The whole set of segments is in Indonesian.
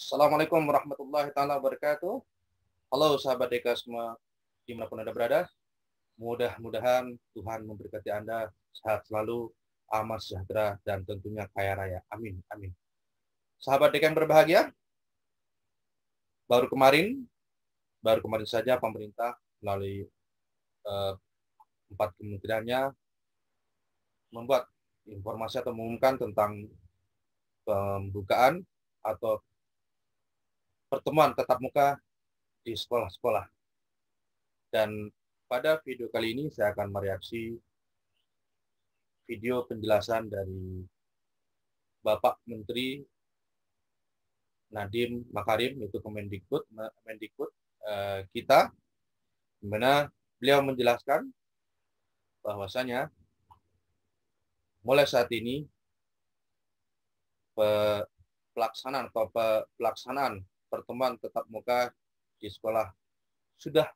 Assalamualaikum warahmatullahi taala wabarakatuh. Halo sahabat Deka semua dimanapun Anda berada. Mudah-mudahan Tuhan memberkati Anda sehat selalu, aman sejahtera, dan tentunya kaya raya. Amin, amin. Sahabat Deka yang berbahagia, baru kemarin saja pemerintah melalui 4 kementeriannya membuat informasi atau mengumumkan tentang pembukaan atau pertemuan tatap muka di sekolah-sekolah. Dan pada video kali ini saya akan mereaksi video penjelasan dari Bapak Menteri Nadiem Makarim, yaitu Kemendikbud kita, di mana beliau menjelaskan bahwasanya mulai saat ini pelaksanaan pertemuan tatap muka di sekolah sudah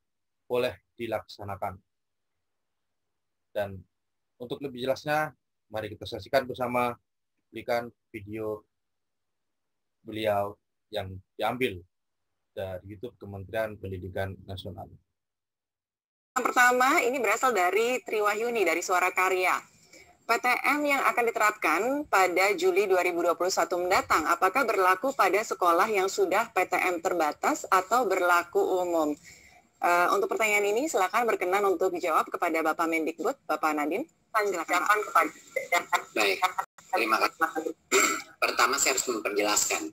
boleh dilaksanakan. Dan untuk lebih jelasnya, mari kita saksikan bersama cuplikan video beliau yang diambil dari YouTube Kementerian Pendidikan Nasional. Yang pertama, ini berasal dari Triwahyuni dari Suara Karya. PTM yang akan diterapkan pada Juli 2021 mendatang, apakah berlaku pada sekolah yang sudah PTM terbatas atau berlaku umum? Untuk pertanyaan ini, silakan berkenan untuk dijawab kepada Bapak Mendikbud, Bapak Nadiem. Silakan. Baik, terima kasih. Pertama saya harus memperjelaskan,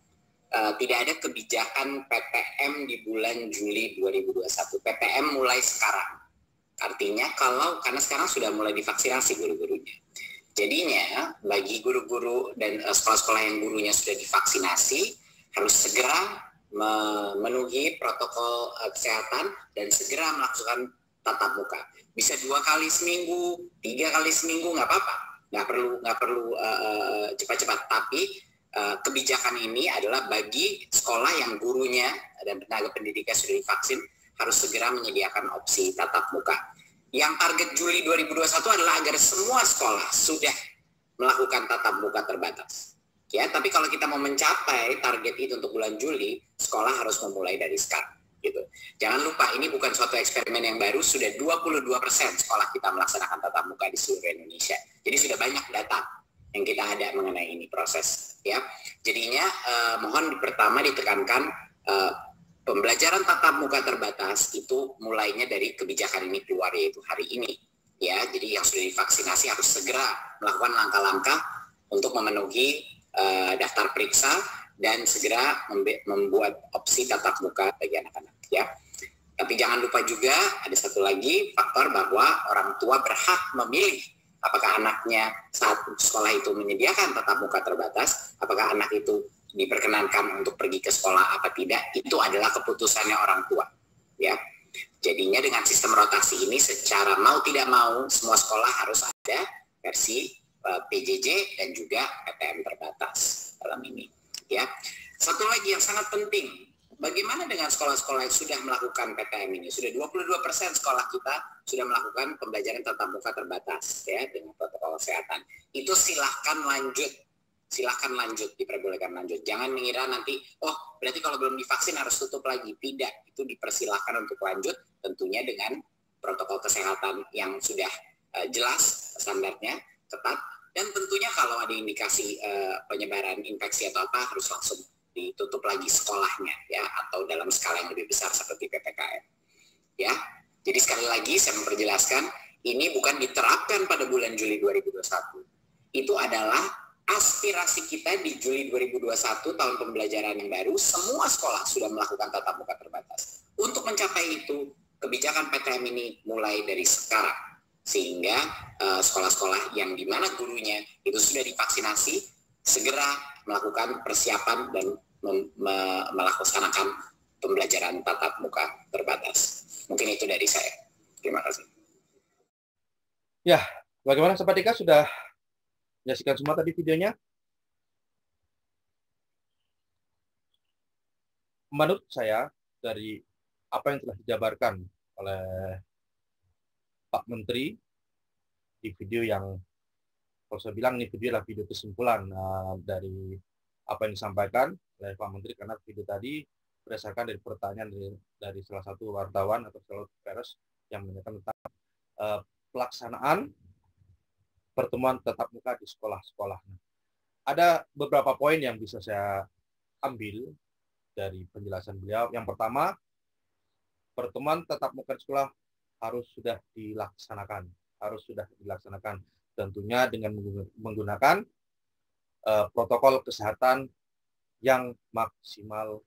tidak ada kebijakan PTM di bulan Juli 2021. PTM mulai sekarang. Artinya karena sekarang sudah mulai divaksinasi guru-gurunya. Jadinya bagi guru-guru dan sekolah-sekolah yang gurunya sudah divaksinasi harus segera memenuhi protokol kesehatan dan segera melakukan tatap muka. Bisa 2 kali seminggu, 3 kali seminggu, nggak apa-apa. Nggak perlu cepat-cepat. Tapi kebijakan ini adalah bagi sekolah yang gurunya dan tenaga pendidikan sudah divaksin harus segera menyediakan opsi tatap muka. Yang target Juli 2021 adalah agar semua sekolah sudah melakukan tatap muka terbatas. Ya, tapi kalau kita mau mencapai target itu untuk bulan Juli, sekolah harus memulai dari sekarang. Gitu. Jangan lupa, ini bukan suatu eksperimen yang baru, sudah 22% sekolah kita melaksanakan tatap muka di seluruh Indonesia. Jadi sudah banyak data yang kita ada mengenai ini proses. Ya, jadinya mohon pertama ditekankan pembelajaran tatap muka terbatas itu mulainya dari kebijakan ini keluar, yaitu hari ini. Ya, jadi yang sudah divaksinasi harus segera melakukan langkah-langkah untuk memenuhi daftar periksa dan segera membuat opsi tatap muka bagi anak-anak. Ya, tapi jangan lupa juga ada satu lagi faktor bahwa orang tua berhak memilih apakah anaknya saat sekolah itu menyediakan tatap muka terbatas, apakah anak itu diperkenankan untuk pergi ke sekolah apa tidak, itu adalah keputusannya orang tua. Ya, jadinya dengan sistem rotasi ini secara mau tidak mau semua sekolah harus ada versi PJJ dan juga PTM terbatas dalam ini. Ya, satu lagi yang sangat penting, bagaimana dengan sekolah-sekolah yang sudah melakukan PTM ini? Sudah 22% sekolah kita sudah melakukan pembelajaran tatap muka terbatas, ya, dengan protokol kesehatan. Itu silahkan lanjut, diperbolehkan lanjut. Jangan mengira nanti, oh berarti kalau belum divaksin harus tutup lagi. Tidak, itu dipersilahkan untuk lanjut, tentunya dengan protokol kesehatan yang sudah jelas standarnya, ketat. Dan tentunya kalau ada indikasi penyebaran infeksi atau apa harus langsung ditutup lagi sekolahnya, ya, atau dalam skala yang lebih besar seperti PPKM. Ya, jadi sekali lagi saya memperjelaskan, ini bukan diterapkan pada bulan Juli 2021. Itu adalah aspirasi kita di Juli 2021 tahun pembelajaran yang baru, semua sekolah sudah melakukan tatap muka terbatas. Untuk mencapai itu, kebijakan PTM ini mulai dari sekarang. Sehingga sekolah-sekolah yang di mana gurunya itu sudah divaksinasi segera melakukan persiapan dan melaksanakan pembelajaran tatap muka terbatas. Mungkin itu dari saya. Terima kasih. Ya, bagaimana Sobat Deka, sudah menyaksikan semua tadi videonya? Menurut saya, dari apa yang telah dijabarkan oleh Pak Menteri di video yang, kalau saya bilang ini video adalah video kesimpulan dari apa yang disampaikan, oleh Pak Menteri, karena video tadi berdasarkan dari pertanyaan dari salah satu wartawan atau salah satu pers yang menanyakan tentang pelaksanaan pertemuan tatap muka di sekolah-sekolah. Ada beberapa poin yang bisa saya ambil dari penjelasan beliau. Yang pertama, pertemuan tatap muka di sekolah harus sudah dilaksanakan. Tentunya dengan menggunakan protokol kesehatan yang maksimal.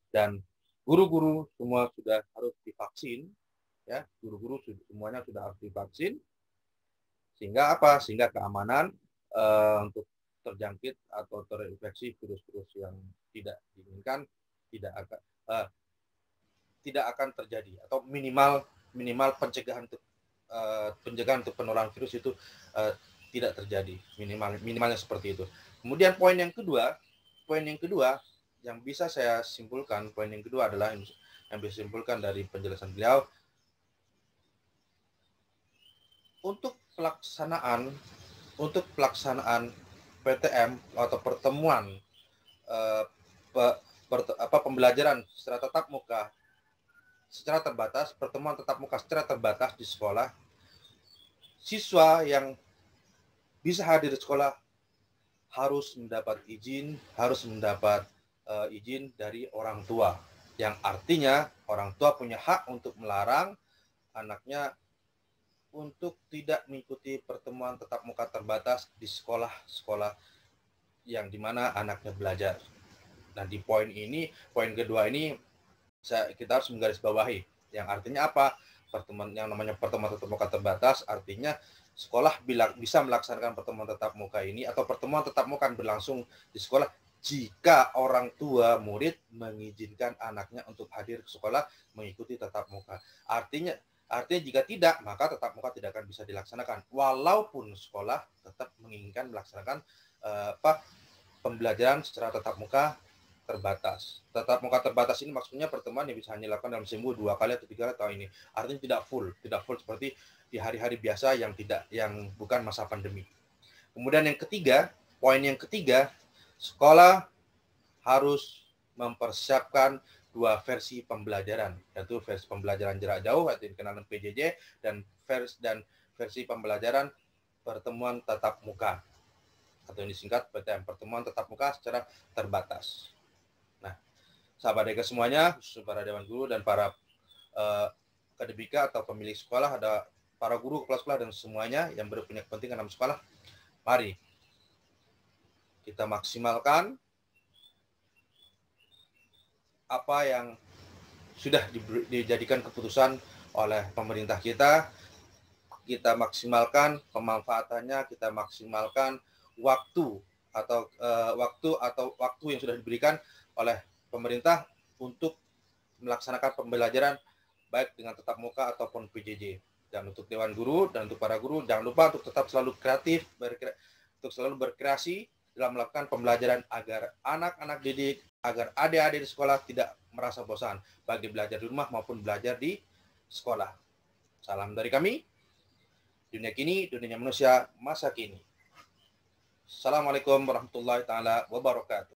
Dan guru-guru semua sudah harus divaksin, ya, guru-guru semuanya sudah harus divaksin. Sehingga apa? Sehingga keamanan untuk terjangkit atau terinfeksi virus-virus yang tidak diinginkan tidak akan terjadi, atau minimal pencegahan untuk penularan virus itu tidak terjadi, minimalnya seperti itu. Kemudian poin yang kedua yang bisa saya simpulkan, adalah yang bisa simpulkan dari penjelasan beliau, untuk pelaksanaan PTM atau pertemuan pembelajaran secara tatap muka secara terbatas, pertemuan tatap muka secara terbatas di sekolah, siswa yang bisa hadir di sekolah harus mendapat izin dari orang tua, yang artinya orang tua punya hak untuk melarang anaknya untuk tidak mengikuti pertemuan tatap muka terbatas di sekolah-sekolah yang dimana anaknya belajar. Nah, di poin kedua ini kita harus menggarisbawahi, yang artinya apa? Yang namanya pertemuan tatap muka terbatas artinya sekolah bisa melaksanakan pertemuan tatap muka ini, atau pertemuan tatap muka berlangsung di sekolah jika orang tua murid mengizinkan anaknya untuk hadir ke sekolah mengikuti tatap muka. Artinya jika tidak, maka tatap muka tidak akan bisa dilaksanakan, walaupun sekolah tetap menginginkan melaksanakan pembelajaran secara tatap muka terbatas. Tatap muka terbatas ini maksudnya pertemuan yang bisa hanya dilakukan dalam seminggu 2 kali atau 3 kali tahun ini. Artinya tidak full seperti di hari-hari biasa yang bukan masa pandemi. Kemudian poin yang ketiga, sekolah harus mempersiapkan 2 versi pembelajaran, yaitu versi pembelajaran jarak jauh atau dikenal dengan PJJ, dan versi pembelajaran pertemuan tatap muka atau yang disingkat PTM, pertemuan tatap muka secara terbatas. Nah, sahabat Deka semuanya, khususnya para dewan guru dan para akademika atau pemilik sekolah, ada para guru, kepala sekolah, dan semuanya yang punya kepentingan dalam sekolah, mari kita maksimalkan apa yang sudah dijadikan keputusan oleh pemerintah kita maksimalkan pemanfaatannya, kita maksimalkan waktu yang sudah diberikan oleh pemerintah untuk melaksanakan pembelajaran baik dengan tatap muka ataupun PJJ. Dan untuk dewan guru dan untuk para guru, jangan lupa untuk tetap selalu kreatif, untuk selalu berkreasi dalam melakukan pembelajaran agar anak-anak didik, agar adik-adik di sekolah tidak merasa bosan, baik belajar di rumah maupun belajar di sekolah. Salam dari kami, dunia kini, dunia manusia masa kini. Assalamualaikum warahmatullahi taala wabarakatuh.